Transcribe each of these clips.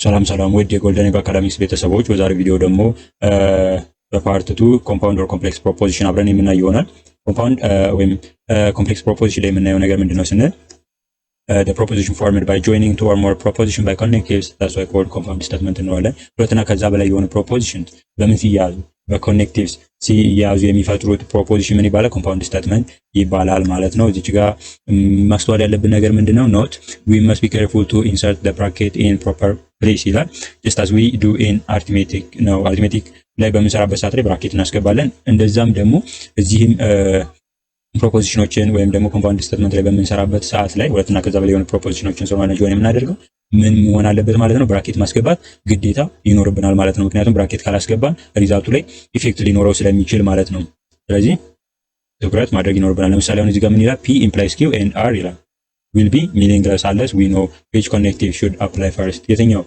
ሰላም ወደ ጎልደን አካዳሚክስ ቤተሰቦች በዛሬ ቪዲዮ ደግሞ በፓርት 2 ኮምፓውንድ ኦር ኮምፕሌክስ ፕሮፖዚሽን አብረን የምናየው ይሆናል። ኮምፓውንድ ወይም ኮምፕሌክስ ፕሮፖዚሽን ላይ የምናየው ነገር ምንድነው ስንል the proposition formed by joining two or more proposition by connectives, that's why called compound statement እንለዋለን። ሁለትና ከዛ በላይ የሆኑ ፕሮፖዚሽንስ በምን ሲያዙ በኮኔክቲቭስ ሲያዙ የሚፈጥሩት ፕሮፖዚሽን ምን ይባላል? ኮምፓውንድ ስቴትመንት ይባላል ማለት ነው። እዚች ጋር ማስተዋል ያለብን ነገር ምንድነው? ኖት we must be careful to insert the bracket in proper place ይላል። just as we do in arithmetic ነው። arithmetic ላይ በምንሰራበት ሰዓት ላይ ብራኬት እናስገባለን። እንደዛም ደግሞ እዚህም ፕሮፖዚሽኖችን ወይም ደግሞ ኮምፓውንድ ስቴትመንት ላይ በምንሰራበት ሰዓት ላይ ሁለትና ከዛ በላይ የሆኑ ፕሮፖዚሽኖችን ስለሆነ ጆይን የምናደርገው ምን መሆን አለበት ማለት ነው? ብራኬት ማስገባት ግዴታ ይኖርብናል ማለት ነው። ምክንያቱም ብራኬት ካላስገባን ሪዛልቱ ላይ ኢፌክት ሊኖረው ስለሚችል ማለት ነው። ስለዚህ ትኩረት ማድረግ ይኖርብናል። ለምሳሌ አሁን እዚህ ጋር ምን ይላል? P implies Q and R ይላል። will be meaningless unless we know which connective should apply first። የትኛው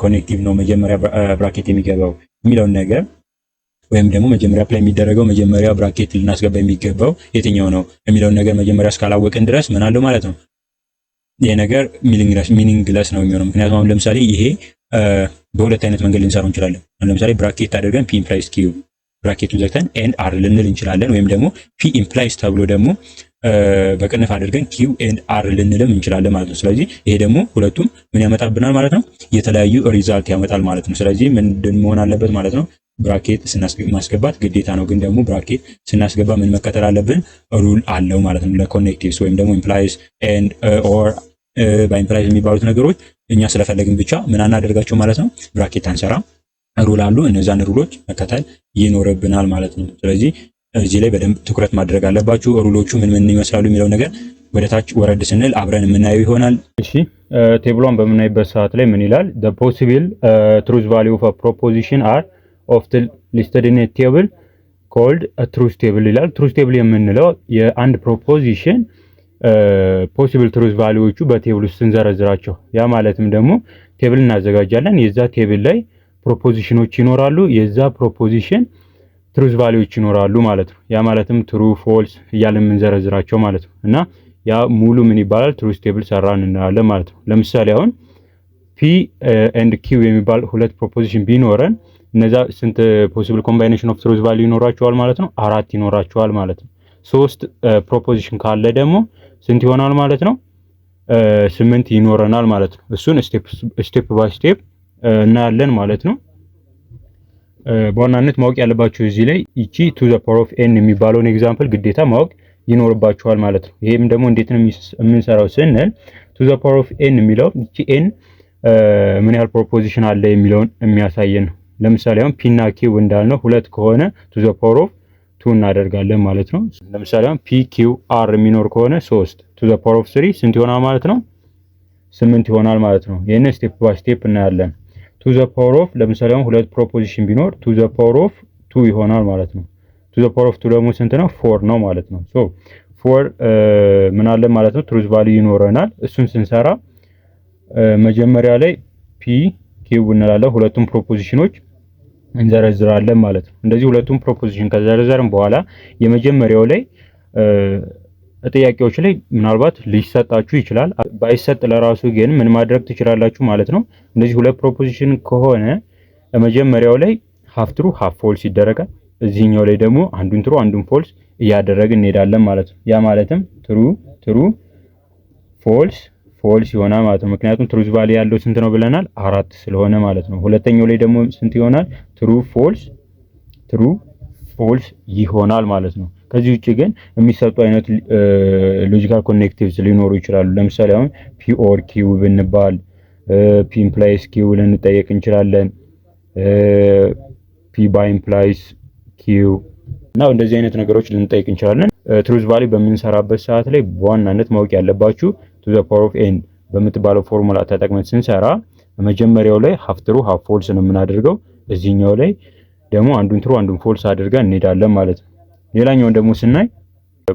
ኮኔክቲቭ ነው መጀመሪያ ብራኬት የሚገባው የሚለውን ነገር ወይም ደግሞ መጀመሪያ አፕላይ የሚደረገው መጀመሪያ ብራኬት ልናስገባ የሚገባው የትኛው ነው የሚለውን ነገር መጀመሪያ እስካላወቅን ድረስ ምን አለው ማለት ነው? ይሄ ነገር ሚኒንግለስ ነው የሚሆነው። ምክንያቱም አሁን ለምሳሌ ይሄ በሁለት አይነት መንገድ ልንሰራው እንችላለን። ለምሳሌ ብራኬት አድርገን P implies Q ብራኬቱን ዘግተን and R ልንል እንችላለን። ወይም ደግሞ P implies ተብሎ ደግሞ በቅንፍ አድርገን Q and R ልንልም እንችላለን ማለት ነው። ስለዚህ ይሄ ደግሞ ሁለቱም ምን ያመጣብናል ማለት ነው? የተለያዩ ሪዛልት ያመጣል ማለት ነው። ስለዚህ ምንድን መሆን አለበት ማለት ነው? ብራኬት ማስገባት ግዴታ ነው። ግን ደግሞ ብራኬት ስናስገባ ምን መከተል አለብን? ሩል አለው ማለት ነው። ለኮኔክቲቭስ ወይም ደግሞ ኢምፕላይስ ኤንድ ኦር በኢምፕላይስ የሚባሉት ነገሮች እኛ ስለፈለግን ብቻ ምን አናደርጋቸው ማለት ነው? ብራኬት አንሰራ። ሩል አሉ። እነዛን ሩሎች መከተል ይኖርብናል ማለት ነው። ስለዚህ እዚህ ላይ በደንብ ትኩረት ማድረግ አለባችሁ። ሩሎቹ ምን ይመስላሉ የሚለው ነገር ወደ ታች ወረድ ስንል አብረን የምናየው ይሆናል። እሺ ቴብሏን በምናይበት ሰዓት ላይ ምን ይላል? the possible truth value of a proposition are often listed in a table called a truth table ይላል። truth table የምንለው የአንድ ፕሮፖዚሽን ፖሲብል ትሩዝ ቫልዩዎቹ በቴብል ውስጥ ስንዘረዝራቸው፣ ያ ማለትም ደግሞ ቴብል እናዘጋጃለን። የዛ ቴብል ላይ ፕሮፖዚሽኖች ይኖራሉ። የዛ ፕሮፖዚሽን ትሩዝ ቫልዩዎች ይኖራሉ ማለት ነው። ያ ማለትም ትሩ ፎልስ እያልን የምንዘረዝራቸው ማለት ነው። እና ያ ሙሉ ምን ይባላል? ትሩዝ ቴብል ሰራን እንላለን ማለት ነው። ለምሳሌ አሁን P and Q የሚባል ሁለት ፕሮፖዚሽን ቢኖረን እነዛ ስንት ፖሲብል ኮምባይኔሽን ኦፍ ትሩዝ ቫልዩ ይኖራቸዋል ማለት ነው? 4 ይኖራቸዋል ማለት ነው። 3 ፕሮፖዚሽን ካለ ደግሞ ስንት ይሆናል ማለት ነው? 8 ይኖረናል ማለት ነው። እሱን ስቴፕ ባይ ስቴፕ እናያለን ማለት ነው። በዋናነት ማወቅ ያለባችሁ እዚህ ላይ እቺ to the power of n የሚባለውን ኤግዛምፕል ግዴታ ማወቅ ይኖርባችኋል ማለት ነው። ይሄም ደግሞ እንዴት ነው የምንሰራው ስንል to the power of n የሚለው እቺ n ምን ያህል ፕሮፖዚሽን አለ የሚለውን የሚያሳየን ነው። ለምሳሌ አሁን P እና Q እንዳልነው ሁለት ከሆነ to the power of 2 እናደርጋለን ማለት ነው። ለምሳሌ አሁን P Q R የሚኖር ከሆነ 3 to the power of 3 ስንት ይሆናል ማለት ነው? 8 ይሆናል ማለት ነው። ይሄን ስቴፕ ባይ ስቴፕ እናያለን። to the power of ለምሳሌ አሁን ሁለት ፕሮፖዚሽን ቢኖር to the power of 2 ይሆናል ማለት ነው። to the power of 2 ደግሞ ስንት ነው? 4 ነው ማለት ነው። so 4 ምን አለ ማለት ነው? ትሩዝ ቫልዩ ይኖረናል። እሱን ስንሰራ መጀመሪያ ላይ P Q እንላለን። ሁለቱም ፕሮፖዚሽኖች እንዘረዝራለን ማለት ነው። እንደዚህ ሁለቱም ፕሮፖዚሽን ከዘረዘርን በኋላ የመጀመሪያው ላይ ጥያቄዎች ላይ ምናልባት ሊሰጣችሁ ይችላል። ባይሰጥ ለራሱ ግን ምን ማድረግ ትችላላችሁ ማለት ነው። እንደዚህ ሁለት ፕሮፖዚሽን ከሆነ መጀመሪያው ላይ ሃፍ ትሩ ሃፍ ፎልስ ይደረጋል። እዚህኛው ላይ ደግሞ አንዱን ትሩ አንዱን ፎልስ እያደረግን እንሄዳለን ማለት ነው። ያ ማለትም ትሩ ፎልስ ፎልስ ይሆናል ማለት ነው። ምክንያቱም ትሩዝ ቫልዩ ያለው ስንት ነው ብለናል? 4 ስለሆነ ማለት ነው። ሁለተኛው ላይ ደግሞ ስንት ይሆናል? ትሩ ፎልስ ይሆናል ማለት ነው። ከዚህ ውጪ ግን የሚሰጡ አይነት ሎጂካል ኮኔክቲቭስ ሊኖሩ ይችላሉ። ለምሳሌ አሁን P or Q ብንባል P implies Q ልንጠየቅ እንችላለን። P by implies Q እና እንደዚህ አይነት ነገሮች ልንጠይቅ እንችላለን። ትሩዝ ቫልዩ በምንሰራበት ሰዓት ላይ በዋናነት ማወቅ ያለባችሁ to the power of n በምትባለው ፎርሙላ ተጠቅመን ስንሰራ መጀመሪያው ላይ ሃፍ ትሩ ሃፍ ፎልስ ነው የምናደርገው። እዚህኛው ላይ ደግሞ አንዱን ትሩ አንዱን ፎልስ አድርገን እንሄዳለን ማለት ነው። ሌላኛውን ደግሞ ስናይ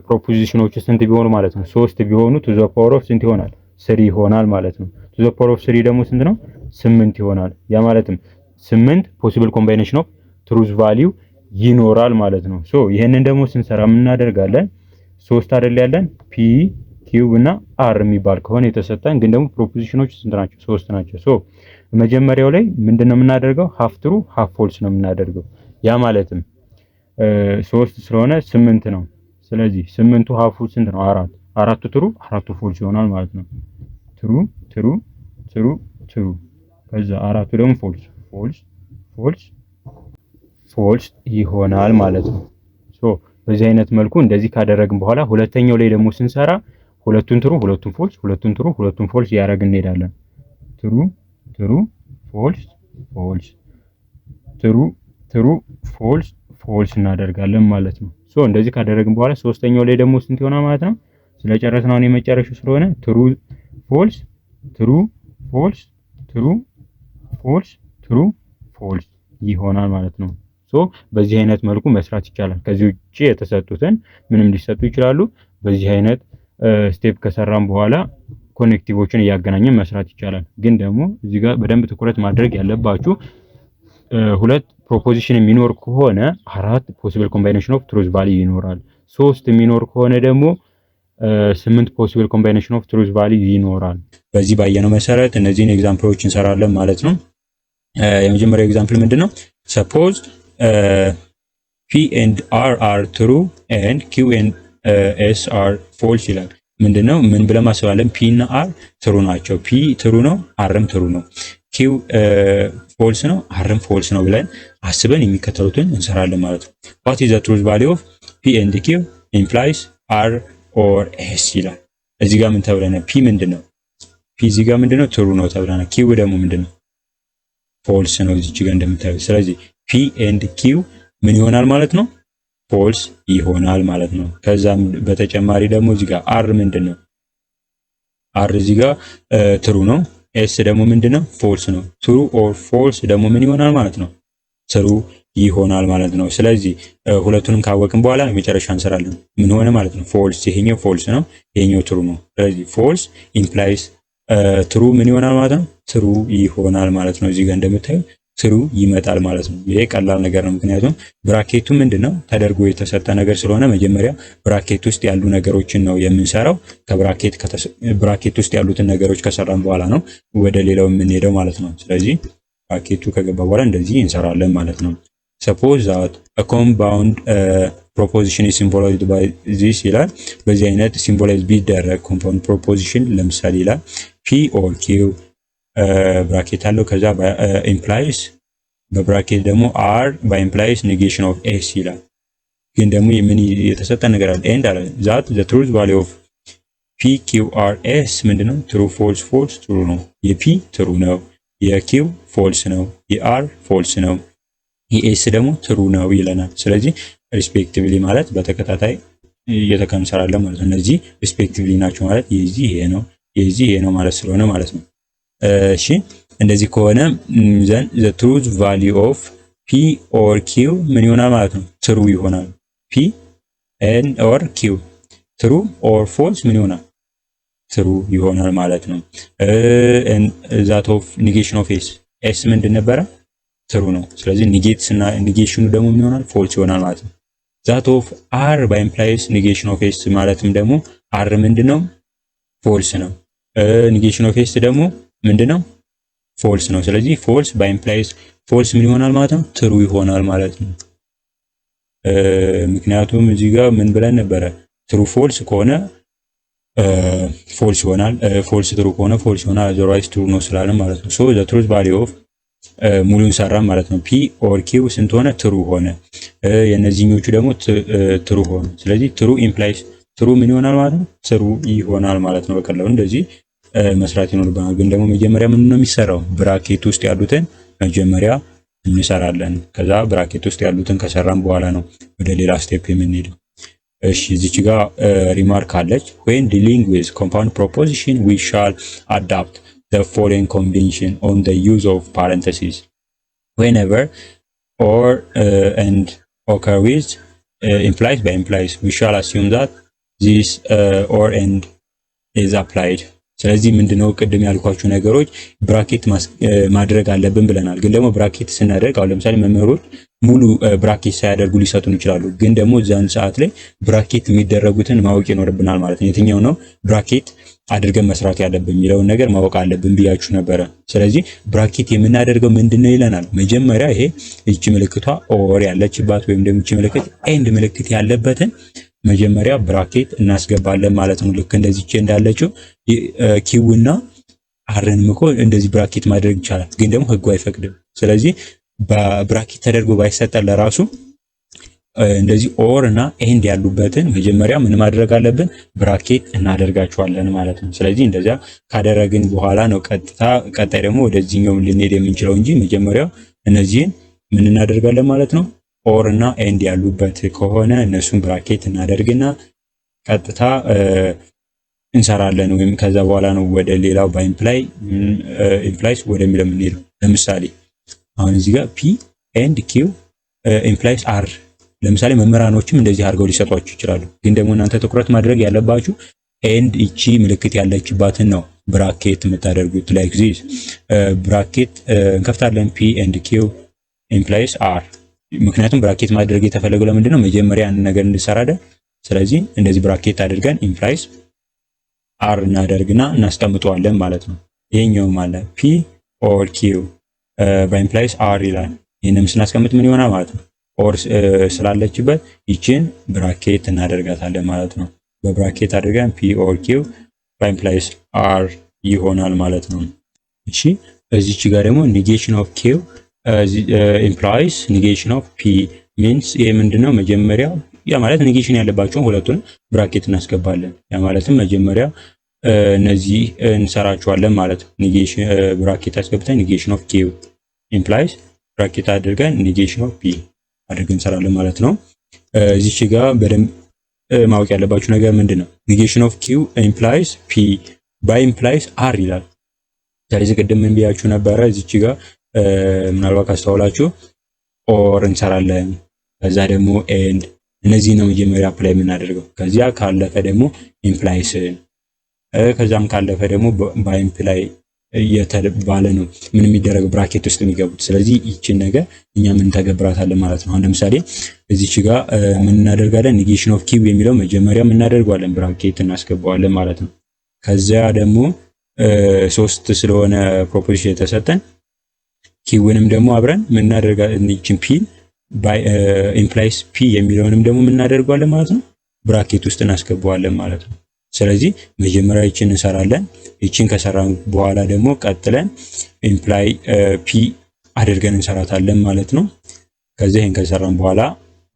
ፕሮፖዚሽኖቹ ስንት ቢሆኑ ማለት ነው? 3 ቢሆኑ to the power of ስንት ይሆናል? 3 ይሆናል ማለት ነው። to the power of 3 ደግሞ ስንት ነው? 8 ይሆናል። ያ ማለትም 8 ፖሲብል ኮምባይኔሽን ኦፍ ትሩዝ ቫልዩ ይኖራል ማለት ነው። ሶ ይሄንን ደግሞ ስንሰራ ምን እናደርጋለን? 3 አይደል ያለን P ኪዩብ እና አር የሚባል ከሆነ የተሰጠን ግን ደግሞ ፕሮፖዚሽኖች ስንት ናቸው? 3 ናቸው። ሶ መጀመሪያው ላይ ምንድነው የምናደርገው? ሃፍ ትሩ ሃፍ ፎልስ ነው የምናደርገው። ያ ማለትም 3 ስለሆነ 8 ነው። ስለዚህ 8ቱ ሃፉ ስንት ነው? 4 4ቱ ትሩ 4ቱ ፎልስ ይሆናል ማለት ነው። ትሩ ትሩ ትሩ ትሩ ከዛ 4ቱ ደግሞ ፎልስ ፎልስ ፎልስ ፎልስ ይሆናል ማለት ነው። ሶ በዚህ አይነት መልኩ እንደዚህ ካደረግን በኋላ ሁለተኛው ላይ ደግሞ ስንሰራ ሁለቱን ትሩ ሁለቱን ፎልስ ሁለቱን ትሩ ሁለቱን ፎልስ ያደረግን እንሄዳለን። ትሩ ትሩ ፎልስ ፎልስ ትሩ ትሩ ፎልስ ፎልስ እናደርጋለን ማለት ነው። ሶ እንደዚህ ካደረግን በኋላ ሶስተኛው ላይ ደግሞ ስንት ይሆናል ማለት ነው? ስለጨረስን አሁን የመጨረሻው ስለሆነ ትሩ ፎልስ ትሩ ፎልስ ትሩ ፎልስ ትሩ ፎልስ ይሆናል ማለት ነው። ሶ በዚህ አይነት መልኩ መስራት ይቻላል። ከዚህ ውጪ የተሰጡትን ምንም ሊሰጡ ይችላሉ። በዚህ አይነት ስቴፕ ከሰራን በኋላ ኮኔክቲቮችን እያገናኘን መስራት ይቻላል። ግን ደግሞ እዚህ ጋር በደንብ ትኩረት ማድረግ ያለባችሁ ሁለት ፕሮፖዚሽን የሚኖር ከሆነ 4 ፖሲብል ኮምባይኔሽን ኦፍ ትሩዝ ቫልዩ ይኖራል። 3 የሚኖር ከሆነ ደግሞ 8 ፖሲብል ኮምባይኔሽን ኦፍ ትሩዝ ቫልዩ ይኖራል። በዚህ ባየነው መሰረት እነዚህን ኤግዛምፕሎች እንሰራለን ማለት ነው። የመጀመሪያው ኤግዛምፕል ምንድነው? ሰፖዝ P and R are true and Q and S are false ይላል። ምንድነው? ምን ብለን ማስባለን? P እና R ትሩ ናቸው። P ትሩ ነው፣ Rም ትሩ ነው። Q ፎልስ ነው፣ Rም ፎልስ ነው ብለን አስበን የሚከተሉትን እንሰራለን ማለት ነው። What is the truth value of P and Q implies R or S ይላል። እዚህ ጋር ምን ተብለናል? P ምንድነው? P እዚህ ጋር ምንድነው? ትሩ ነው ተብለናል። Q ደግሞ ምንድነው? ፎልስ ነው እዚህ ጋር እንደምታዩት። ስለዚህ P and Q ምን ይሆናል ማለት ነው? ፎልስ ይሆናል ማለት ነው። ከዛም በተጨማሪ ደግሞ እዚህ ጋር R ምንድነው? R እዚህ ጋር ትሩ ነው። S ደግሞ ምንድነው? ፎልስ ነው። ትሩ ኦር ፎልስ ደግሞ ምን ይሆናል ማለት ነው? ትሩ ይሆናል ማለት ነው። ስለዚህ ሁለቱንም ካወቅን በኋላ መጨረሻ እንሰራለን። ምን ሆነ ማለት ነው? ፎልስ። ይሄኛው ፎልስ ነው፣ ይሄኛው ትሩ ነው። ስለዚህ ፎልስ ኢምፕላይስ ትሩ ምን ይሆናል ማለት ነው? ትሩ ይሆናል ማለት ነው። እዚህ ጋር እንደምታዩ ትሩ ይመጣል ማለት ነው። ይሄ ቀላል ነገር ነው። ምክንያቱም ብራኬቱ ምንድነው ተደርጎ የተሰጠ ነገር ስለሆነ መጀመሪያ ብራኬት ውስጥ ያሉ ነገሮችን ነው የምንሰራው። ብራኬት ውስጥ ያሉትን ነገሮች ከሰራን በኋላ ነው ወደ ሌላው የምንሄደው ማለት ነው። ስለዚህ ብራኬቱ ከገባ በኋላ እንደዚህ እንሰራለን ማለት ነው። suppose that a compound proposition is symbolized by this ይላል። በዚህ አይነት ሲምቦላይዝ ቢደረግ ኮምፓውንድ ፕሮፖዚሽን ለምሳሌ ይላል P or Q ብራኬት አለው ከዛ ኢምፕላይስ በብራኬት ደግሞ R by implies negation of S ይላል። ግን ደግሞ ምን የተሰጠ ነገር አለ? ኤንድ አለ that the truth value of P Q R S ምንድነው? true false false true ነው። የP ትሩ ነው፣ የQ false ነው፣ የR false ነው፣ የS ደግሞ ትሩ ነው ይለናል። ስለዚህ ሪስፔክቲቭሊ ማለት በተከታታይ እየተከምሰራለን ማለት ነው። እነዚህ ሪስፔክቲቭሊ ናቸው ማለት የዚህ ይሄ ነው፣ የዚህ ይሄ ነው ማለት ስለሆነ ማለት ነው። እሺ እንደዚህ ከሆነ then the truth value of P or Q ምን ይሆናል ማለት ነው? ትሩ ይሆናል። P and or Q true or false ምን ይሆናል? ትሩ ይሆናል ማለት ነው። and that of negation of S S ምንድን ነበረ? ትሩ ነው። ስለዚህ ኔጌሽኑ ደግሞ ምን ይሆናል? ፎልስ ይሆናል ማለት ነው። that of R by implies negation of S ማለትም ደግሞ R ምንድነው? ፎልስ ነው። ኔጌሽን ኦፍ S ደግሞ ምንድነው? ፎልስ ነው። ስለዚህ ፎልስ ባይ ኢምፕላይስ ፎልስ ምን ይሆናል ማለት ነው? ትሩ ይሆናል ማለት ነው። ምክንያቱም እዚህ ጋር ምን ብለን ነበረ? ትሩ ፎልስ ከሆነ ፎልስ ይሆናል፣ ፎልስ ትሩ ከሆነ ፎልስ ይሆናል። አዘርዋይስ ትሩ ነው ስላለ ማለት ነው። ሶ ዘ ትሩዝ ቫልዩ ኦፍ ሙሉን ሰራን ማለት ነው። P or Q ስንት ሆነ? ትሩ ሆነ። የነዚህኞቹ ደግሞ ትሩ ሆነ። ስለዚህ ትሩ ኢምፕላይስ ትሩ ምን ይሆናል ማለት ነው? ትሩ ይሆናል ማለት ነው። በቀላሉ እንደዚህ መስራት ይኖርብናል። ግን ደግሞ መጀመሪያ ምን ነው የሚሰራው? ብራኬት ውስጥ ያሉትን መጀመሪያ እንሰራለን። ከዛ ብራኬት ውስጥ ያሉትን ከሰራን በኋላ ነው ወደ ሌላ ስቴፕ የምንሄደው። እሺ እዚች ጋር ሪማርክ አለች። when dealing with compound proposition we shall adapt the following convention on the use of parentheses whenever or and occur with implies by implies we shall assume that this or and is applied። ስለዚህ ምንድነው ቅድም ያልኳችሁ ነገሮች ብራኬት ማድረግ አለብን ብለናል። ግን ደግሞ ብራኬት ስናደርግ አሁን ለምሳሌ መምህሮች ሙሉ ብራኬት ሳያደርጉ ሊሰጡን ይችላሉ። ግን ደግሞ እዛን ሰዓት ላይ ብራኬት የሚደረጉትን ማወቅ ይኖርብናል ማለት ነው። የትኛው ነው ብራኬት አድርገን መስራት ያለብን የሚለውን ነገር ማወቅ አለብን ብያችሁ ነበረ። ስለዚህ ብራኬት የምናደርገው ምንድነው ይለናል። መጀመሪያ ይሄ እቺ ምልክቷ ኦር ያለችባት ወይም ደግሞ እቺ ምልክት ኤንድ ምልክት ያለበትን መጀመሪያ ብራኬት እናስገባለን ማለት ነው። ልክ እንደዚህ እንዳለችው ኪውና አርን እኮ እንደዚህ ብራኬት ማድረግ ይቻላል፣ ግን ደግሞ ህጉ አይፈቅድም። ስለዚህ በብራኬት ተደርጎ ባይሰጠን ለራሱ እንደዚህ ኦር እና ኤንድ ያሉበትን መጀመሪያ ምን ማድረግ አለብን? ብራኬት እናደርጋቸዋለን ማለት ነው። ስለዚህ እንደዚያ ካደረግን በኋላ ነው ቀጣይ ደግሞ ወደዚህኛው ልንሄድ የምንችለው እንጂ መጀመሪያ እነዚህን ምን እናደርጋለን ማለት ነው። ኦር እና ኤንድ ያሉበት ከሆነ እነሱን ብራኬት እናደርግና ቀጥታ እንሰራለን። ወይም ከዛ በኋላ ነው ወደ ሌላው ኢምፕላይስ ወደሚለው የምንሄደው። ለምሳሌ አሁን እዚህ ጋር ፒ ኤንድ ኪው ኢምፕላይስ አር ለምሳሌ መምህራኖችም እንደዚህ አድርገው ሊሰጧችሁ ይችላሉ። ግን ደግሞ እናንተ ትኩረት ማድረግ ያለባችሁ ኤንድ እቺ ምልክት ያለችባትን ነው ብራኬት የምታደርጉት። ላይክ ዚስ ብራኬት እንከፍታለን ፒ ኤንድ ኪው ኢምፕላይስ አር። ምክንያቱም ብራኬት ማድረግ የተፈለገው ለምንድን ነው? መጀመሪያ ያን ነገር እንድሰራ አይደል? ስለዚህ እንደዚህ ብራኬት አድርገን ኢምፕላይስ አር እናደርግና እናስቀምጠዋለን ማለት ነው። ይሄኛውም አለ ፒ ኦር ኪው በኢምፕላይስ አር ይላል። ይሄንም ስናስቀምጥ ምን ይሆናል ማለት ነው? ኦር ስላለችበት ይችን ብራኬት እናደርጋታለን ማለት ነው። በብራኬት አድርገን ፒ ኦር ኪው በኢምፕላይስ አር ይሆናል ማለት ነው። እሺ እዚች ጋር ደግሞ ኔጌሽን ኦፍ ኪው ኢምፕላይስ ኔጌሽን ኦፍ ፒ ሚንስ ይሄ ምንድነው? መጀመሪያ ያ ማለት ኔጌሽን ያለባቸውን ሁለቱን ብራኬት እናስገባለን። ያ ማለትም መጀመሪያ እነዚህ እንሰራቸዋለን ማለት ነው። ኔጌሽን ብራኬት አስገብተን ኔጌሽን ኦፍ ኪው ኢምፕላይስ ብራኬት አድርገን ኔጌሽን ኦፍ ፒ አድርገን እንሰራለን ማለት ነው። እዚች ጋር በደንብ ማወቅ ያለባችሁ ነገር ምንድነው? ኔጌሽን ኦፍ ኪው ኢምፕላይስ ፒ ባይ ኢምፕላይስ አር ይላል። ስለዚህ ቅድም ምን ብያችሁ ነበረ? እዚች ጋር ምናልባት ካስተዋላችሁ ኦር እንሰራለን፣ ከዛ ደግሞ ኤንድ፣ እነዚህ ነው መጀመሪያ አፕላይ የምናደርገው። ከዚያ ካለፈ ደግሞ ኢምፕላይስን፣ ከዛም ካለፈ ደግሞ በኢምፕላይ የተባለ ነው ምን የሚደረገው ብራኬት ውስጥ የሚገቡት። ስለዚህ ይችን ነገር እኛ ምን ተገብራታለን ማለት ነው። አሁን ለምሳሌ እዚች ጋር ምን እናደርጋለን? ኔጌሽን ኦፍ ኪው የሚለው መጀመሪያ ምን እናደርገዋለን? ብራኬት እናስገባዋለን ማለት ነው። ከዚያ ደግሞ 3 ስለሆነ ፕሮፖዚሽን የተሰጠን ኪውንም ደግሞ አብረን ምን እናደርጋለን? ይችን ፒ ባይ ኢምፕላይስ ፒ የሚለውንም ደግሞ ምን እናደርገዋለን ማለት ነው? ብራኬት ውስጥ እናስገባዋለን ማለት ነው። ስለዚህ መጀመሪያ ይችን እንሰራለን። ይችን ከሰራን በኋላ ደግሞ ቀጥለን ኢምፕላይ ፒ አድርገን እንሰራታለን ማለት ነው። ከዚህ ይሄን ከሰራን በኋላ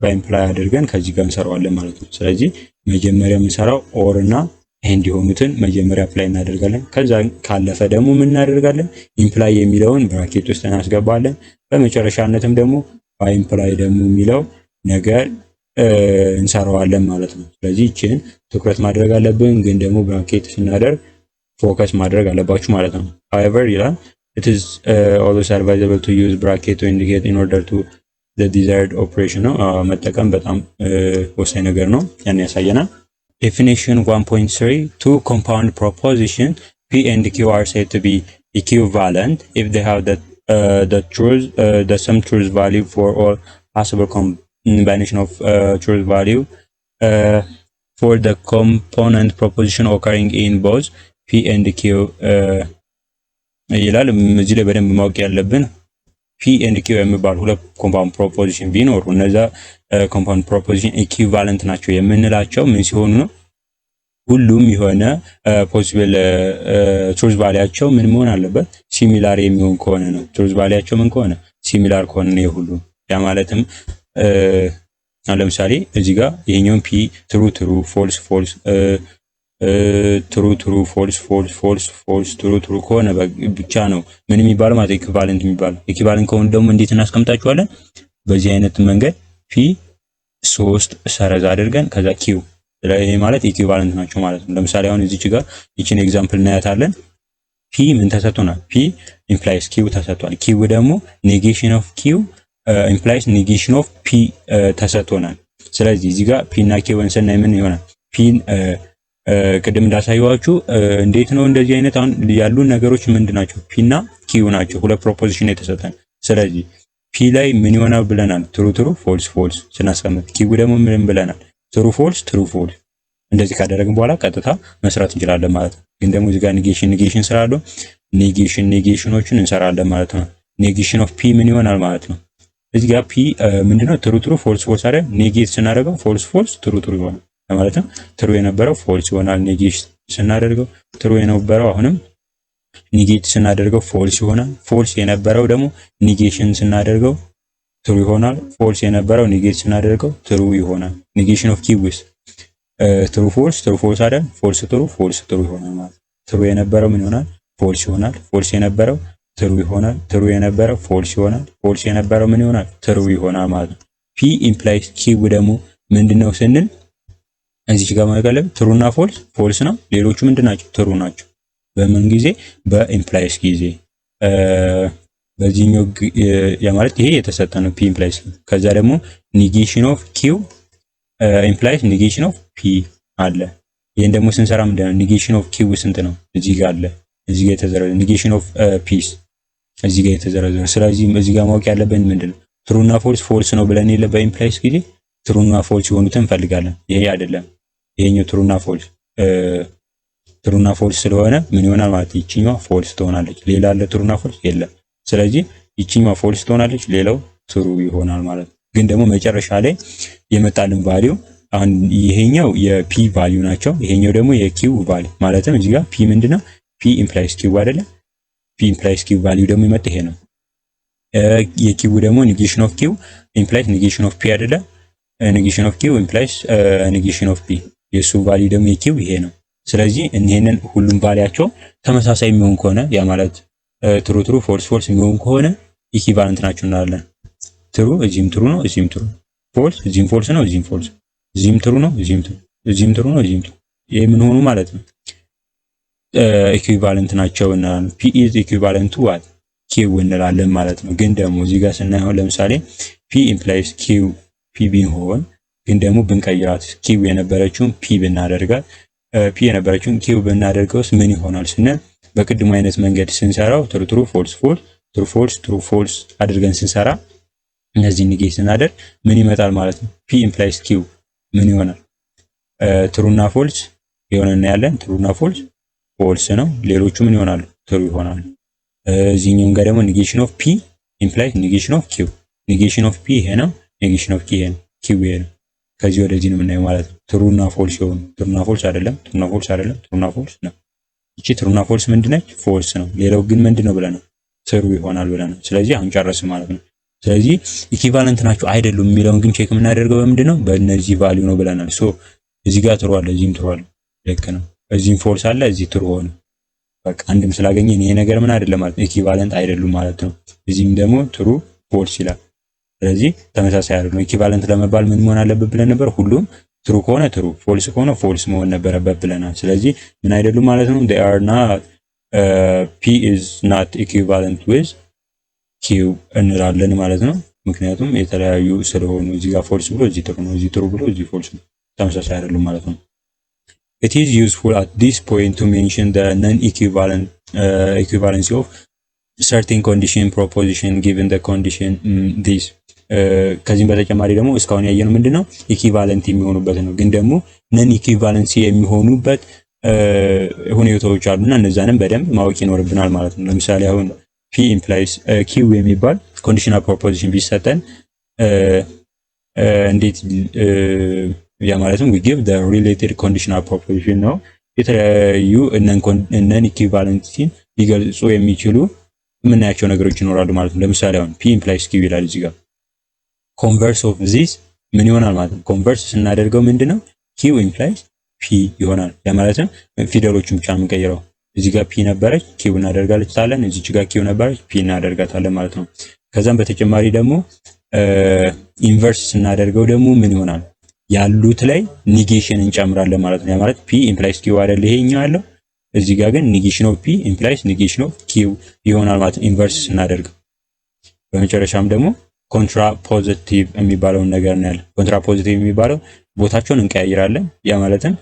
በኢምፕላይ አድርገን ከዚህ ጋር እንሰራዋለን ማለት ነው። ስለዚህ መጀመሪያ የምንሰራው ኦር እና ኤንድ የሆኑትን መጀመሪያ አፕላይ እናደርጋለን። ከዛ ካለፈ ደግሞ ምን እናደርጋለን? ኢምፕላይ የሚለውን ብራኬት ውስጥ እናስገባለን። በመጨረሻነትም ደግሞ በኢምፕላይ ደግሞ የሚለው ነገር እንሰራዋለን ማለት ነው። ስለዚህ ይችን ትኩረት ማድረግ አለብን፣ ግን ደግሞ ብራኬት ስናደርግ ፎከስ ማድረግ አለባችሁ ማለት ነው። however ይላል it is always advisable to use bracket to indicate in order to the desired operation ነው መጠቀም በጣም ወሳኝ ነገር ነው። ያን ያሳየናል። definition 1.3 two compound proposition p and q are said to be equivalent if they have the sum truth value for all possible combination of truth value for the component proposition occurring in both p and q ይላል። እዚህ ላይ በደንብ ማወቅ ያለብን p and q የሚባሉ ሁለት ኮምፓውንድ ፕሮፖዚሽን ቢኖሩ እነዛ ኮምፓውንድ ፕሮፖዚሽን ኢኩቫለንት ናቸው የምንላቸው ምን ሲሆኑ ነው? ሁሉም የሆነ ፖሲብል ትሩዝ ቫሊያቸው ምን መሆን አለበት? ሲሚላር የሚሆን ከሆነ ነው። ትሩዝ ቫሊያቸው ምን ከሆነ ሲሚላር ከሆነ ነው የሁሉ። ያ ማለትም ለምሳሌ እዚህ ጋር ይሄኛውን ፒ ትሩ ትሩ ፎልስ ፎልስ ትሩ ትሩ ፎልስ ፎልስ ፎልስ ፎልስ ትሩ ትሩ ከሆነ ብቻ ነው ምን የሚባለው ማለት ኢኩቫለንት የሚባለው። ኢኩቫለንት ከሆነ ደግሞ እንዴት እናስቀምጣቸዋለን? በዚህ አይነት መንገድ ፒ 3 ሰረዝ አድርገን ከዛ ኪው ይሄ ማለት ኢኩቫለንት ናቸው ማለት ነው። ለምሳሌ አሁን እዚች ጋር ይችን ኤግዛምፕል እናያታለን። ፒ ምን ተሰጥቶናል? ፒ ኢምፕላይስ ኪው ተሰጥቷል። ኪው ደግሞ ኔጌሽን ኦፍ ኪው ኢምፕላይስ ኔጌሽን ኦፍ ፒ ተሰጥቶናል። ስለዚህ እዚህ ጋር ፒ እና ኪውን ስናይ ምን ይሆናል? ፒን ቅድም እንዳሳየዋችሁ እንዴት ነው እንደዚህ አይነት አሁን ያሉን ነገሮች ምንድናቸው? ፒ እና ኪው ናቸው። ሁለት ፕሮፖዚሽን የተሰጠን። ስለዚህ ፒ ላይ ምን ይሆናል ብለናል? ትሩ ትሩ ፎልስ ፎልስ ስናስቀምጥ፣ ኪው ደግሞ ምን ብለናል? ትሩ ፎልስ ትሩ ፎልስ። እንደዚህ ካደረግን በኋላ ቀጥታ መስራት እንችላለን ማለት ነው። ግን ደግሞ እዚህ ጋር ኔጌሽን ስላለው ኔጌሽኖችን እንሰራለን ማለት ነው። ኔጌሽን ኦፍ ፒ ምን ይሆናል ማለት ነው? እዚህ ጋር ፒ ምንድነው? ትሩ ትሩ ፎልስ ፎልስ አይደል? ኔጌት ስናደርገው ፎልስ ፎልስ ትሩ ትሩ ይሆናል ማለት ነው። ትሩ የነበረው ፎልስ ይሆናል። ኔጌት ስናደርገው ትሩ የነበረው አሁንም ኔጌት ስናደርገው ፎልስ ይሆናል። ፎልስ የነበረው ደግሞ ኔጌሽን ስናደርገው ትሩ ይሆናል። ፎልስ የነበረው ኔጌት ስናደርገው ትሩ ይሆናል። ኔጌሽን ኦፍ ኪውስ ትሩ ፎልስ አይደል? ፎልስ ትሩ ይሆናል ማለት ነው። ትሩ የነበረው ምን ይሆናል? ፎልስ ይሆናል። ፎልስ የነበረው ትሩ ይሆናል። ትሩ የነበረው ፎልስ ይሆናል። ፎልስ የነበረው ምን ይሆናል? ትሩ ይሆናል ማለት ነው። ፒ ኢምፕላይስ ኪው ደግሞ ምንድነው ስንል እዚህ ጋር ማለት ትሩና ፎልስ ነው። ሌሎቹ ምንድናቸው? ትሩ ናቸው። በምን ጊዜ? በኢምፕላይስ ጊዜ። በዚህኛው ማለት ይሄ የተሰጠ ነው ፒ ኢምፕላይስ። ከዛ ደግሞ ኔጌሽን ኦፍ ኪው ኢምፕላይስ ኔጌሽን ኦፍ ፒ አለ። ይሄን ደግሞ ስንሰራ ምንድነው? ኔጌሽን ኦፍ ኪው ስንት ነው? እዚህ ጋር አለ። እዚህ ጋር የተዘረዘረ ኔጌሽን ኦፍ ፒስ እዚህ ጋር የተዘረዘረ። ስለዚህ እዚህ ጋር ማወቅ ያለብን ምንድነው? ትሩና ፎልስ ነው ብለን የለ በኢምፕላይስ ጊዜ ትሩና ፎልስ የሆኑትን እንፈልጋለን። ይሄ አይደለም። ይሄኛው ትሩና ፎልስ ስለሆነ ምን ይሆናል ማለት ይችኛዋ ፎልስ ትሆናለች። ሌላ አለ ትሩና ፎልስ የለም። ስለዚህ ይችኛዋ ፎልስ ትሆናለች፣ ሌላው ትሩ ይሆናል ማለት ነው። ግን ደግሞ መጨረሻ ላይ የመጣልን ቫልዩ አሁን ይሄኛው የፒ ቫልዩ ናቸው፣ ይሄኛው ደግሞ የኪው ቫልዩ ማለትም እዚህ ጋር ፒ ምንድነው? ፒ ኢምፕላይስ ኪው አይደለ? ፒ ኢምፕላይስ ኪው ቫልዩ ደግሞ ይመጣ ይሄ ነው። የኪው ደግሞ ኔጌሽን ኦፍ ኪው ኢምፕላይስ ኔጌሽን ኦፍ ፒ አይደለ? ኔጌሽን ኦፍ ኪው ኢምፕላይስ ኔጌሽን ኦፍ ፒ የሱ ቫልዩ ደግሞ የኪው ይሄ ነው። ስለዚህ እነዚህን ሁሉም ቫልያቸው ተመሳሳይ የሚሆን ከሆነ ያ ማለት ትሩ ፎልስ የሚሆን ከሆነ ኢኩቫለንት ናቸው እንላለን። ትሩ እዚህም ትሩ ነው፣ እዚህም ትሩ፣ ፎልስ እዚህም ፎልስ ነው፣ እዚህም ፎልስ፣ እዚህም ትሩ ነው፣ እዚህም ትሩ፣ እዚህም ትሩ ነው፣ እዚህም ትሩ። ይሄ ምን ሆኑ ማለት ነው? ኢኩቫለንት ናቸው እንላለን። ፒ ኢዝ ኢኩቫለንት ቱ ዋት ኪው እንላለን ማለት ነው። ግን ደግሞ እዚህ ጋር ስናየው ለምሳሌ ፒ ኢምፕላይስ ኪው ፒ ቢሆን ግን ደግሞ ብንቀይራት ኪው የነበረችውን ፒ ብናደርጋት ፒ የነበረችውን ኪው ብናደርገውስ ምን ይሆናል ስንል በቅድሙ አይነት መንገድ ስንሰራው ትሩ ፎልስ አድርገን ስንሰራ እነዚህ ኔጌት ስናደርግ ምን ይመጣል ማለት ነው? ፒ ኢምፕላይስ ኪው ምን ይሆናል? ትሩና ፎልስ የሆነና ያለን ትሩና ፎልስ ነው። ሌሎቹ ምን ይሆናሉ? ትሩ ይሆናሉ። እዚህኛውም ጋር ደግሞ ኔጌሽን ኦፍ ፒ ኢምፕላይስ ኔጌሽን ኦፍ ኪው። ኔጌሽን ኦፍ ፒ ይሄ ነው፣ ኔጌሽን ኦፍ ኪ ይሄ ነው፣ ኪው ይሄ ነው። ከዚህ ወደዚህ ነው የምናየው ማለት ነው። ትሩና ፎልስ ይሆኑ ትሩና ፎልስ አይደለም፣ ትሩና ፎልስ ነው። እቺ ትሩና ፎልስ ምንድነች? ፎልስ ነው። ሌላው ግን ምንድነው ብለናል? ትሩ ይሆናል ብለናል። ስለዚህ አሁን ጨረስን ማለት ነው። ስለዚህ ኢኩቫለንት ናቸው አይደሉም የሚለውን ግን ቼክ የምናደርገው በምንድነው? በእነዚህ ቫልዩ ነው ብለናል። ሶ እዚህ ጋር ትሩ አለ፣ እዚህም ትሩ አለ፣ ልክ ነው። እዚህም ፎልስ አለ፣ እዚህ ትሩ ሆነ። በቃ አንድም ስላገኘን ይሄ ነገር ምን አይደለም ማለት ነው፣ ኢኩቫለንት አይደሉም ማለት ነው። እዚህም ደግሞ ትሩ ፎልስ ይላል። ስለዚህ ተመሳሳይ አይደሉም። ኢኩቫለንት ለመባል ምን መሆን አለበት ብለን ነበር? ሁሉም ትሩ ከሆነ ትሩ፣ ፎልስ ከሆነ ፎልስ መሆን ነበረበት ብለናል። ስለዚህ ምን አይደሉም ማለት ነው። they are not p is not equivalent with q እንላለን ማለት ነው። ምክንያቱም የተለያዩ ስለሆኑ እዚህ ጋር ፎልስ ብሎ እዚህ ትሩ ነው፣ እዚህ ትሩ ብሎ እዚህ ፎልስ ነው። ተመሳሳይ አይደሉም ማለት ነው። it is useful at this point to mention the non-equivalent equivalency of certain condition proposition given the condition this ከዚህም በተጨማሪ ደግሞ እስካሁን ያየነው ምንድነው? ኢኩቫለንት የሚሆኑበት ነው። ግን ደግሞ ነን ኢኩቫለንሲ የሚሆኑበት ሁኔታዎች አሉና እነዛንም በደንብ ማወቅ ይኖርብናል ማለት ነው። ለምሳሌ አሁን ፒ ኢምፕላይስ ኪው የሚባል ኮንዲሽናል ፕሮፖዚሽን ቢሰጠን እንዴት ያ ማለትም we give the related conditional proposition ነው። የተለያዩ ነን ኢኩቫለንሲን ሊገልጹ የሚችሉ የምናያቸው ነገሮች ይኖራሉ ማለት ነው። ለምሳሌ አሁን ፒ ኢምፕላይስ ኪው ይላል እዚህ ጋር ኮንቨርስ ኦፍ ዚስ ምን ይሆናል ማለት ነው? ኮንቨርስ ስናደርገው ምንድነው? ኪው ኢምፕላይስ ፒ ይሆናል። ያ ማለትም ፊደሎቹን ብቻ የምንቀይረው እዚህ ጋር ፒ ነበረች ኪው እናደርጋታለን፣ እዚች ጋር ኪው ነበረች ፒ እናደርጋታለን ማለት ነው። ከዛም በተጨማሪ ደግሞ ኢንቨርስ ስናደርገው ደግሞ ምን ይሆናል? ያሉት ላይ ኔጌሽን እንጨምራለን ማለት ነው። ያ ማለት ፒ ኢምፕላይስ ኪው አይደል ይሄኛው ያለው፣ እዚህ ጋር ግን ኔጌሽን ኦፍ ፒ ኢምፕላይስ ኔጌሽን ኦፍ ኪው ይሆናል ማለት ነው ኢንቨርስ ስናደርገው። በመጨረሻም ደግሞ ኮንትራፖዚቲቭ የሚባለውን ነገር ነው ያለ። ኮንትራፖዚቲቭ የሚባለው ቦታቸውን እንቀያይራለን። ያ ማለትም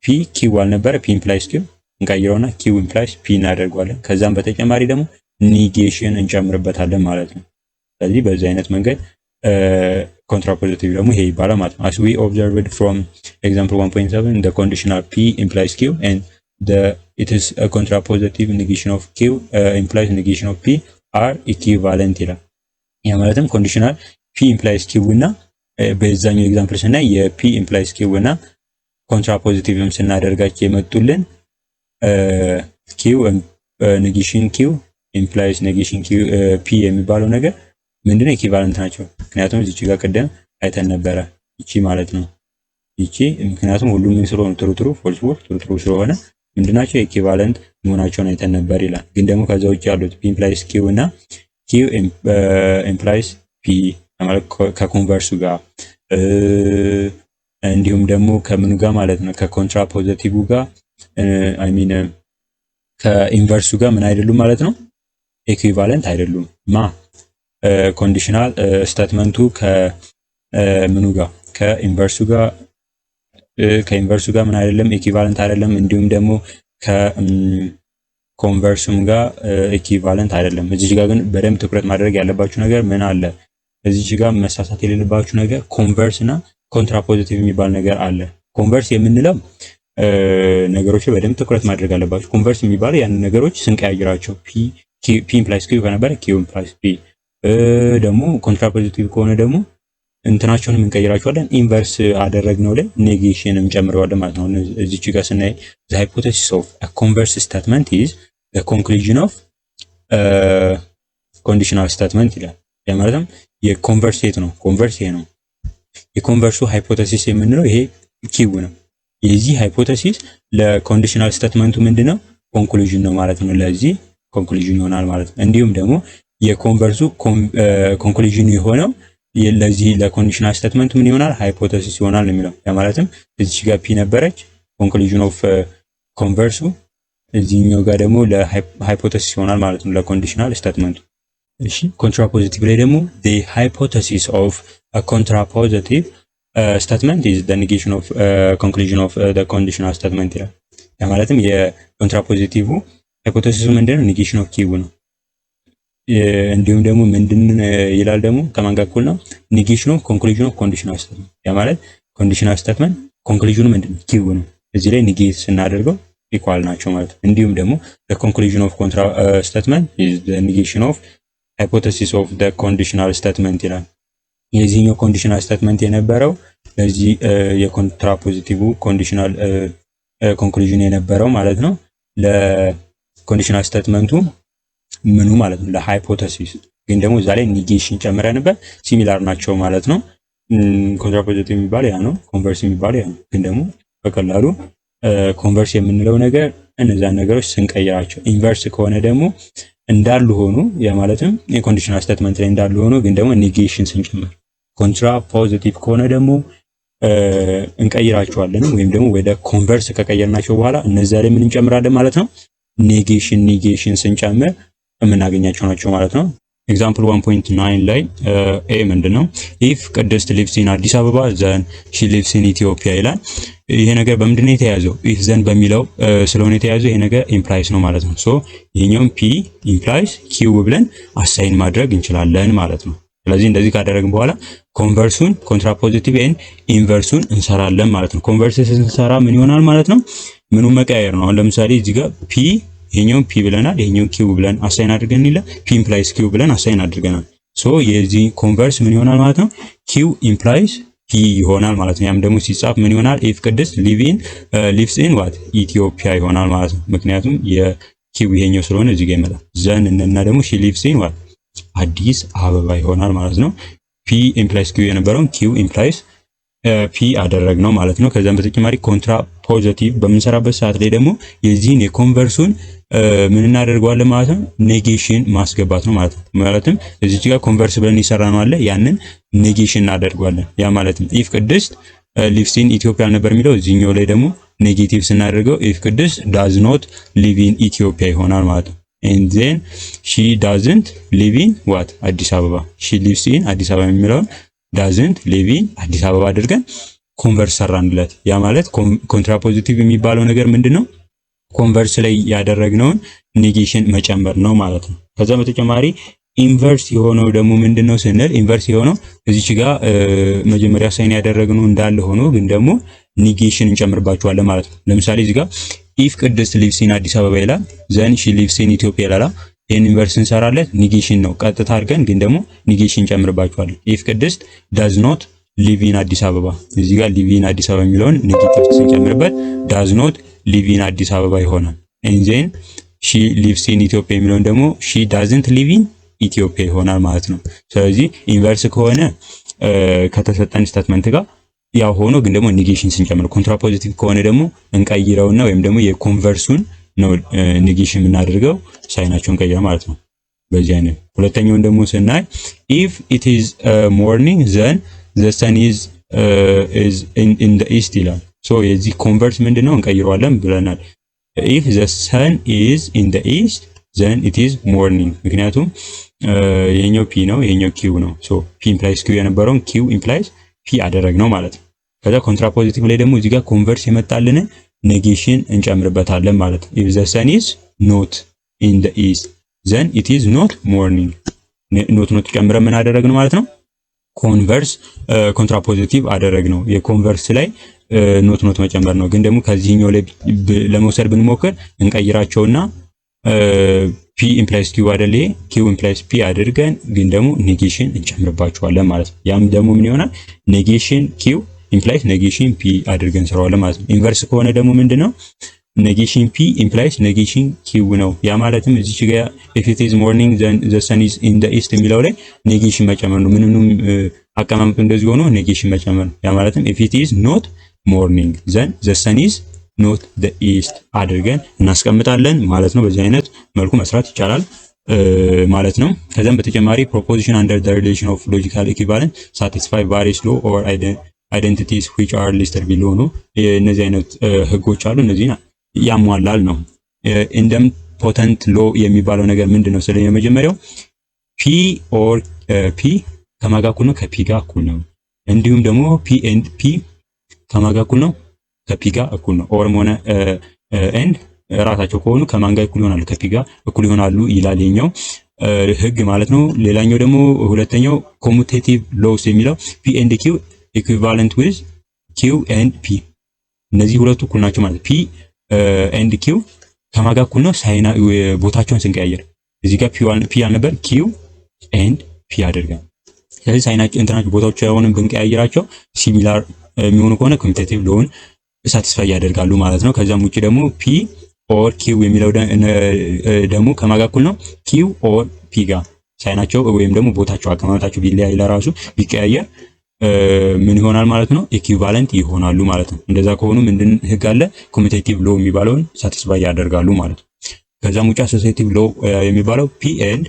ፒ ኪው አልነበረ ፒ ኢምፕላይስ ኪው እንቀይረውና ኪው ኢምፕላይስ ፒ እናደርገዋለን። ከዛም በተጨማሪ ደግሞ ኔጌሽን እንጨምርበታለን ማለት ነው። ስለዚህ በዚህ አይነት መንገድ ኮንትራፖዚቲቭ ደግሞ ይሄ ይባላል ማለት ነው። as we observed from example 1.7 the conditional p implies q and it is a contrapositive negation of q implies negation of p are equivalent ይላል። ያ ማለትም ኮንዲሽናል p implies q እና በዛኛው ኤግዛምፕል ስናይ የp implies q እና ኮንትራፖዚቲቭም ስናደርጋቸው የመጡልን q negation q implies negation q p የሚባለው ነገር ምንድነው ኢኩቫለንት ናቸው። ምክንያቱም እዚህ ጋር ቀደም አይተን ነበረ እቺ ማለት ነው እቺ ምክንያቱም ሁሉም ስለሆነ ትሩ ፎልስ ትሩ ስለሆነ ምንድናቸው ኢኩቫለንት መሆናቸውን አይተን ነበር ይላል። ግን ደግሞ ከዛ ውጭ ያሉት p implies q እና q implies p ማለት ከኮንቨርሱ ጋር እንዲሁም ደግሞ ከምን ጋር ማለት ነው ከኮንትራፖዚቲቭ ጋር አይ ሚን ከኢንቨርሱ ጋር ምን አይደሉም ማለት ነው ኢኩቫለንት አይደሉም። ኮንዲሽናል ስቴትመንቱ ከምኑ ጋር ከኢንቨርሱ ጋር ምን አይደለም ኢኩቫለንት አይደለም። እንዲሁም ደግሞ ከኮንቨርሱም ጋር ኢኩቫለንት አይደለም። እዚህ ጋር ግን በደንብ ትኩረት ማድረግ ያለባችሁ ነገር ምን አለ እዚህ ጋር መሳሳት የሌለባችሁ ነገር ኮንቨርስ እና ኮንትራፖዚቲቭ የሚባል ነገር አለ። ኮንቨርስ የምንለው ነገሮች በደንብ ትኩረት ማድረግ አለባችሁ። ኮንቨርስ የሚባለው ያን ነገሮች ስንቀያይራቸው p implies q ከነበረ q implies p ደግሞ ኮንትራፖዚቲቭ ከሆነ ደግሞ እንትናቸውን እንቀይራቸዋለን ኢንቨርስ አደረግነው ላይ ኔጌሽንም ጨምረዋለን ማለት ነው። እዚች ጋር ስናይ the hypothesis of a converse statement is the conclusion of conditional statement ይላል። ያ ማለትም የኮንቨርስ የት ነው ኮንቨርስ ይሄ ነው። የኮንቨርሱ ሃይፖቴሲስ የምንለው ይሄ ኪው ነው። የዚህ ሃይፖቴሲስ ለኮንዲሽናል ስቴትመንቱ ምንድነው ኮንክሉዥን ነው ማለት ነው። ለዚህ ኮንክሉዥን ይሆናል ማለት ነው። እንዲሁም ደግሞ የኮንቨርሱ ኮንክሉዥን የሆነው ለዚህ ለኮንዲሽናል ስቴትመንቱ ምን ይሆናል ሃይፖቴሲስ ይሆናል ነው የሚለው። ያ ማለትም እዚህ ጋር ፒ ነበረች ኮንክሉዥን ኦፍ ኮንቨርሱ እዚህኛው ጋር ደግሞ ለሃይፖቴሲስ ይሆናል ማለት ነው ለኮንዲሽናል ስቴትመንቱ። እሺ ኮንትራፖዚቲቭ ላይ ደግሞ the hypothesis of a contrapositive statement is the negation of conclusion of the conditional statement ይላል። ያ ማለትም የኮንትራፖዚቲቭ ሃይፖቴሲሱ ምንድነው ኔጌሽን ኦፍ ኪው ነው። እንዲሁም ደግሞ ምንድን ይላል ደግሞ ከማን ጋር እኩል ነው ኔጌሽን ኦፍ ኮንክሉዥን ኦፍ ኮንዲሽናል ስቴትመንት። ያ ማለት ኮንዲሽናል ስቴትመንት ኮንክሉዥኑ ምንድነው ኪው ነው። እዚህ ላይ ኔጌት ስናደርገው ኢኳል ናቸው ማለት ነው። እንዲሁም ደግሞ the conclusion of contra statement is the negation of hypothesis of the conditional statement ይላል። የዚህኛው ኮንዲሽናል ስቴትመንት የነበረው ለዚህ የኮንትራፖዚቲቭ ኮንዲሽናል ኮንክሉዥን የነበረው ማለት ነው ለኮንዲሽናል ስቴትመንቱ ምኑ ማለት ነው ለሃይፖቴሲስ። ግን ደግሞ እዛ ላይ ኔጌሽን ጨምረንበት ሲሚላር ናቸው ማለት ነው። ኮንትራፖዚቲቭ የሚባል ያ ነው፣ ኮንቨርስ የሚባል ያ ነው። ግን ደግሞ በቀላሉ ኮንቨርስ የምንለው ነገር እነዛን ነገሮች ስንቀይራቸው፣ ኢንቨርስ ከሆነ ደግሞ እንዳሉ ሆኖ ያ ማለትም የኮንዲሽናል ስቴትመንት ላይ እንዳሉ ሆኖ ግን ደግሞ ኔጌሽን ስንጨምር፣ ኮንትራፖዚቲቭ ከሆነ ደግሞ እንቀይራቸዋለን ወይም ደግሞ ወደ ኮንቨርስ ከቀየርናቸው በኋላ እነዛ ላይ ምን እንጨምራለን ማለት ነው ኔጌሽን ስንጨምር የምናገኛቸው ናቸው ማለት ነው። ኤግዛምፕል 1.9 ላይ ኤ ምንድነው ኢፍ ቅድስት ሊቭስ ኢን አዲስ አበባ ዘን ሺ ሊቭስ ኢን ኢትዮጵያ ይላል። ይሄ ነገር በምንድነው የተያዘው ኢፍ ዘን በሚለው ስለሆነ የተያዘው ይሄ ነገር ኢምፕላይስ ነው ማለት ነው። ሶ ይሄኛው ፒ ኢምፕላይስ ኪው ብለን አሳይን ማድረግ እንችላለን ማለት ነው። ስለዚህ እንደዚህ ካደረግን በኋላ ኮንቨርሱን ኮንትራፖዚቲቭ ኤንድ ኢንቨርሱን እንሰራለን ማለት ነው። ኮንቨርስ ስንሰራ ምን ይሆናል ማለት ነው ምኑን መቀየር ነው። አሁን ለምሳሌ እዚህ ጋር ፒ ይሄኛው ፒ ብለናል፣ ይሄኛው ኪው ብለን አሳይን አድርገን ይላል ፒ ኢምፕላይስ ኪው ብለን አሳይን አድርገናል። ሶ የዚህ ኮንቨርስ ምን ይሆናል ማለት ነው ኪው ኢምፕላይስ ፒ ይሆናል ማለት ነው። ያም ደግሞ ሲጻፍ ምን ይሆናል ኢፍ ቅድስት ሊቭስ ኢን ዋት ኢትዮጵያ ይሆናል ማለት ነው። ምክንያቱም የኪው ይሄኛው ስለሆነ እዚህ ጋር ይመጣል። ዘን እና ደግሞ ሺ ሊቭስ ኢን ዋት አዲስ አበባ ይሆናል ማለት ነው። ፒ ኢምፕላይስ ኪው የነበረውን ኪው ኢምፕላይስ ፒ አደረግነው ማለት ነው። ከዛም በተጨማሪ ኮንትራፖዚቲቭ በምንሰራበት ሰዓት ላይ ደግሞ የዚህን የኮንቨርሱን ምን እናደርገዋለን ማለት ነው ኔጌሽን ማስገባት ነው ማለት ነው። ማለትም እዚህ ጋር ኮንቨርስ ብለን ይሰራነው አለ ያንን ኔጌሽን እናደርገዋለን። ያ ማለትም ኢፍ ቅድስት ሊቭስ ኢን ኢትዮጵያ ነበር የሚለው እዚህኛው ላይ ደግሞ ኔጌቲቭ ስናደርገው ኢፍ ቅድስት ዳዝ ኖት ሊቭ ኢን ኢትዮጵያ ይሆናል ማለት ነው። and then she doesn't live in what አዲስ አበባ she lives in አዲስ አበባ የሚለውን doesn't live in አዲስ አበባ አድርገን ኮንቨርስ ሰራንለት። ያ ማለት ኮንትራፖዚቲቭ የሚባለው ነገር ምንድነው ኮንቨርስ ላይ ያደረግነውን ኔጌሽን መጨመር ነው ማለት ነው። ከዛ በተጨማሪ ኢንቨርስ የሆነው ደግሞ ምንድነው ስንል ኢንቨርስ የሆነው እዚች ጋር መጀመሪያ ሳይን ያደረግነው እንዳለ ሆኖ ግን ደግሞ ኔጌሽን እንጨምርባቸዋለን ማለት ነው። ለምሳሌ እዚህ ጋር ኢፍ ቅድስት ሊቭስ ኢን አዲስ አበባ ይላል ዘን ሺ ሊቭስ ኢን ኢትዮጵያ ይላል። ይሄን ኢንቨርስ እንሰራለን ኔጌሽን ነው ቀጥታ አድርገን ግን ደግሞ ኔጌሽን እንጨምርባቸዋለን። ኢፍ ቅድስት ዳዝ ኖት ሊቭ ኢን አዲስ አበባ እዚህ ጋር ሊቭ ኢን አዲስ አበባ የሚለውን ኔጌቲቭ ስንጨምርበት ዳዝ ኖት ሊቭ ኢን አዲስ አበባ ይሆናል። ኤንድ ዜን ሺ ሊቭስ ኢን ኢትዮጵያ የሚለውን ደግሞ ሺ ዳዝንት ሊቭ ኢን ኢትዮጵያ ይሆናል ማለት ነው። ስለዚህ ኢንቨርስ ከሆነ ከተሰጠን ስቴትመንት ጋር ያው ሆኖ ግን ደግሞ ኔጌሽን ስንጨምር፣ ኮንትራፖዚቲቭ ከሆነ ደግሞ እንቀይረውና ወይም ደግሞ የኮንቨርሱን ነው ኔጌሽን የምናደርገው ሳይናቸውን ቀይረው ማለት ነው። በዚህ አይነት ሁለተኛውን ደግሞ ስናይ ኢፍ ኢት ኢዝ ሞርኒንግ ዘን ዘ ሰን ኢዝ ኢን ዘ ኢስት ይላል። ሶ የዚህ ኮንቨርስ ምንድነው እንቀይረዋለን ብለናል። ኢፍ ዘ ሰን ኢዝ ኢን ዘ ኢስት ዘን ኢት ኢዝ ሞርኒንግ። ምክንያቱም የኛው ፒ ነው የኛው ኪው ነው። ሶ ፒ ኢምፕላይስ ኪው የነበረውን ኪው ኢምፕላይስ ፒ አደረግነው ማለት ነው። ከዛ ኮንትራፖዚቲቭ ላይ ደግሞ እዚህ ጋር ኮንቨርስ የመጣልን ኔጌሽን እንጨምርበታለን ማለት ነው። ኢፍ ዘ ሰን ኢዝ ኖት ኢን ዘ ኢስት ዘን ኢት ኢዝ ኖት ሞርኒንግ። ኖት ጨምረን ምን አደረግነው ማለት ነው? ኮንቨርስ ኮንትራፖዚቲቭ አደረግነው። የኮንቨርስ ላይ ኖት መጨመር ነው። ግን ደግሞ ከዚህኛው ላይ ለመውሰድ ብንሞክር እንቀይራቸውና ፒ ኢምፕላይስ ኪው አይደል ኪው ኢምፕላይስ ፒ አድርገን ግን ደግሞ ኔጌሽን እንጨምርባቸዋለን ማለት ነው። ያም ደግሞ ምን ይሆናል? ኔጌሽን ኪው ኢምፕላይስ ኔጌሽን ፒ አድርገን እንሰራዋለን ማለት ነው። ኢንቨርስ ከሆነ ደግሞ ምንድነው? ኔጌሽን ፒ ኢምፕላይስ ኔጌሽን ኪው ነው። ያ ማለትም እዚች ጋር ኢፍ ኢት ኢዝ ሞርኒንግ ዘን ዘ ሰን ኢዝ ኢን ዘ ኢስት የሚለው ላይ ኔጌሽን መጨመር ነው። ምንም አቀማመጡ እንደዚህ ሆኖ ኔጌሽን መጨመር ነው። ያ ማለትም ኢፍ ኢት ኢዝ ኖት ሞርኒንግ ዘን ዘ ሰን ኢዝ ኖት ዘ ኢስት አድርገን እናስቀምጣለን ማለት ነው። በዚህ አይነት መልኩ መስራት ይቻላል ማለት ነው። ከዛም በተጨማሪ ፕሮፖዚሽን አንደር ዘ ሪሌሽን ኦፍ ሎጂካል ኢኩቫለንት ሳቲስፋይ ቫሪየስ ሎ ኦር አይደንቲቲስ which are listed below ነው። እነዚህ አይነት ህጎች አሉ። እነዚህን ያሟላል ነው። ኢንደምፖተንት ሎ የሚባለው ነገር ምንድነው? ስለዚህ የመጀመሪያው ፒ ኦር ፒ ከማን ጋር እኩል ነው? ከፒ ጋር እኩል ነው። እንዲሁም ደግሞ ፒ ኤንድ ፒ ከማን ጋር እኩል ነው? ከፒ ጋር እኩል ነው። ኦርም ሆነ ኤንድ ራሳቸው ከሆኑ ከማን ጋር እኩል ይሆናሉ? ከፒ ጋር እኩል ይሆናሉ ይላል የኛው ህግ ማለት ነው። ሌላኛው ደግሞ ሁለተኛው ኮሙቴቲቭ ሎስ የሚለው ፒ ኤንድ ኪው ኢኩቫለንት ዊዝ ኪው ኤንድ ፒ እነዚህ ሁለቱ እኩል ናቸው ማለት ፒ ኤንድ ኪው ከማን ጋር እኩል ነው? ሳይና ቦታቸውን ስንቀያየር እዚህ ጋር ፒ አልነበር ኪው ኤንድ ፒ አድርገን ስለዚህ ሳይናቸው እንትናቸው ቦታቸውን ብንቀያየራቸው ሲሚላር የሚሆኑ ከሆነ ኮሙቴቲቭ ሎውን ሳቲስፋይ ያደርጋሉ ማለት ነው። ከዛም ውጪ ደግሞ ፒ ኦር ኪው የሚለው ደግሞ ከማን ጋር እኩል ነው? ኪው ኦር ፒ ጋር ሳይናቸው ወይም ደግሞ ቦታቸው አቀማመጣቸው ቢለያይ ለራሱ ቢቀያየር ምን ይሆናል ማለት ነው? ኢኩቫለንት ይሆናሉ ማለት ነው። እንደዛ ከሆኑ ምንድን ህግ አለ? ኮሙቴቲቭ ሎ የሚባለውን ሳቲስፋይ ያደርጋሉ ማለት ነው። ከዛም ውጪ አሶሲኤቲቭ ሎ የሚባለው ፒ ኤንድ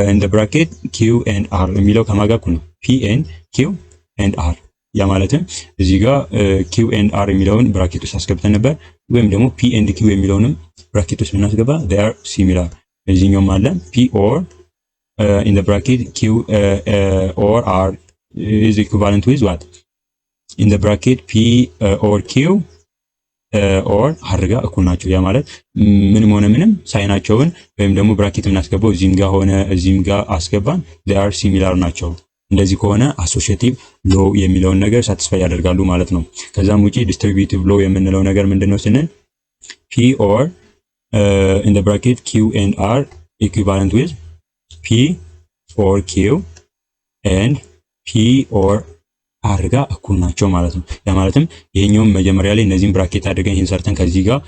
ኢን ዘ ብራኬት ኪው ኤንድ አር የሚለው ከማን ጋር እኩል ነው? ፒ ኤንድ ኪው ኤንድ አር ያ ማለትም እዚህ ጋር ኪው ኤንድ አር የሚለውን ብራኬት ውስጥ አስገብተን ነበር። ወይም ደግሞ ፒ ኤንድ ኪው የሚለውንም ብራኬት ውስጥ ብናስገባ they are similar። እዚህኛውም አለ ፒ ኦር in the bracket q or r is equivalent with what in the bracket p or q or r ጋር እኩል ናቸው። ያ ማለት ምንም ሆነ ምንም ሳይናቸውን ወይም ደግሞ ብራኬት የምናስገባው እዚህም ጋር ሆነ እዚህም ጋር አስገባን they are similar ናቸው። እንደዚህ ከሆነ አሶሺዬቲቭ ሎ የሚለውን ነገር ሳቲስፋይ ያደርጋሉ ማለት ነው። ከዛም ውጪ ዲስትሪቢዩቲቭ ሎ የምንለው ነገር ምንድነው ስንል p or in the bracket q and r equivalent with p or q and p or r ጋር እኩል ናቸው ማለት ነው። ያ ማለትም ይሄኛውም መጀመሪያ ላይ እነዚህን ብራኬት አድርገን ይሄን ሰርተን ከዚህ ጋር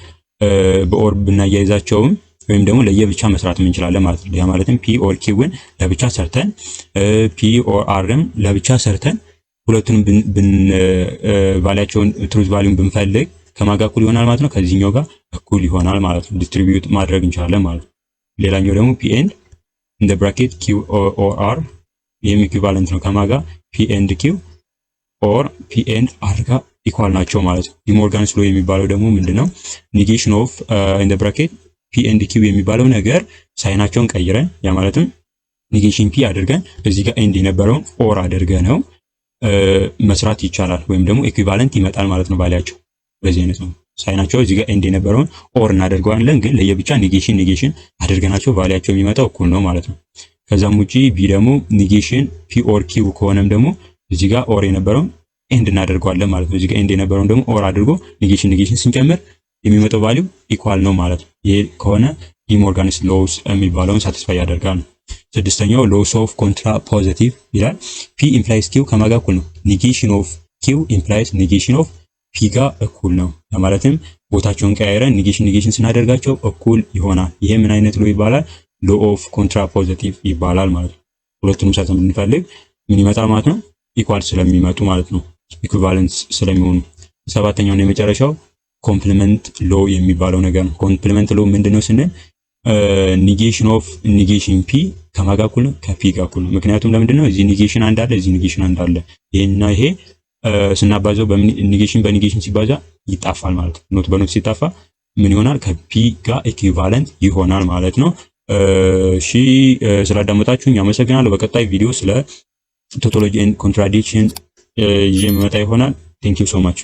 በኦር ብናያይዛቸውም ወይም ደግሞ ለየብቻ መስራት እንችላለን ማለት ነው። ያ ማለትም ፒ ኦር ኪውን ለብቻ ሰርተን ፒ ኦር አርም ለብቻ ሰርተን ሁለቱንም ቫልያቸውን ትሩዝ ቫልዩን ብንፈልግ ከማን ጋር እኩል ይሆናል ማለት ነው? ከዚህኛው ጋር እኩል ይሆናል ማለት ነው። ዲስትሪቢዩት ማድረግ እንችላለን ማለት ነው። ሌላኛው ደግሞ ፒ ኤንድ ኢን ዘ ብራኬት ኪው ኦር አር ይሄም ኢኩቫለንት ነው ከማን ጋር? ፒ ኤንድ ኪው ኦር ፒ ኤንድ አር ጋር ኢኳል ናቸው ማለት ነው። ዲሞርጋንስ ሎ የሚባለው ደግሞ ምንድነው? ኔጌሽን ኦፍ ኢን ዘ ብራኬት ፒ ኤንድ ኪው የሚባለው ነገር ሳይናቸውን ቀይረን ያ ማለትም ኔጌሽን ፒ አድርገን እዚህ ጋር ኤንድ የነበረውን ኦር አድርገን ነው መስራት ይቻላል። ወይም ደግሞ ኢኩቫለንት ይመጣል ማለት ነው ቫልያቸው በዚህ አይነት ነው። ሳይናቸው እዚህ ጋር ኤንድ የነበረውን ኦር እናደርገዋለን፣ ግን ለየብቻ ኔጌሽን አድርገናቸው ቫልያቸው የሚመጣው እኩል ነው ማለት ነው። ከዛም ውጪ ቢ ደግሞ ኔጌሽን ፒ ኦር ኪው ከሆነም ደግሞ እዚህ ጋር ኦር የነበረውን ኤንድ እናደርገዋለን ማለት ነው። እዚህ ጋር ኤንድ የነበረውን ደግሞ ኦር አድርጎ ኔጌሽን ስንጨምር የሚመጣው ቫልዩ ኢኳል ነው ማለት ነው። ይሄ ከሆነ ዲሞርጋንስ ሎውስ የሚባለውን ሳቲስፋይ ያደርጋል። ስድስተኛው ሎስ ኦፍ ኮንትራ ፖዚቲቭ ይላል። ፒ ኢምፕላይስ ኪው ከማጋ እኩል ነው። ኔጌሽን ኦፍ ኪው ኢምፕላይስ ኔጌሽን ኦፍ ፒ ጋር እኩል ነው። ማለትም ቦታቸውን ቀያይረን ኔጌሽን ስናደርጋቸው እኩል ይሆናል። ይሄ ምን አይነት ሎ ይባላል? ሎ ኦፍ ኮንትራ ፖዚቲቭ ይባላል ማለት ነው። ሁለቱንም ሳይን ብንፈልግ ምን ይመጣል ማለት ነው? ኢኳል ስለሚመጡ ማለት ነው። ኢኩቫለንስ ስለሚሆኑ። ሰባተኛውና የመጨረሻው ኮምፕሊመንት ሎ የሚባለው ነገር ነው። ኮምፕሊመንት ሎ ምንድነው ስንል ኔጌሽን ኦፍ ኔጌሽን ፒ ከማጋ እኩል ነው? ከፒ ጋር እኩል ነው። ምክንያቱም ለምንድነው እዚህ ኔጌሽን አንድ አለ፣ እዚህ ኔጌሽን አንድ አለ። ይሄና ይሄ ስናባዛው በኔጌሽን ሲባዛ ይጣፋል ማለት ነው። ኖት በኖት ሲጣፋ ምን ይሆናል? ከፒ ጋር ኢኩቫለንት ይሆናል ማለት ነው። እሺ ስላዳመጣችሁኝ አመሰግናለሁ። በቀጣይ ቪዲዮ ስለ ቶቶሎጂ ኤንድ ኮንትራዲክሽን ይዤ መመጣ ይሆናል። ቴንክ ዩ ሶ ማች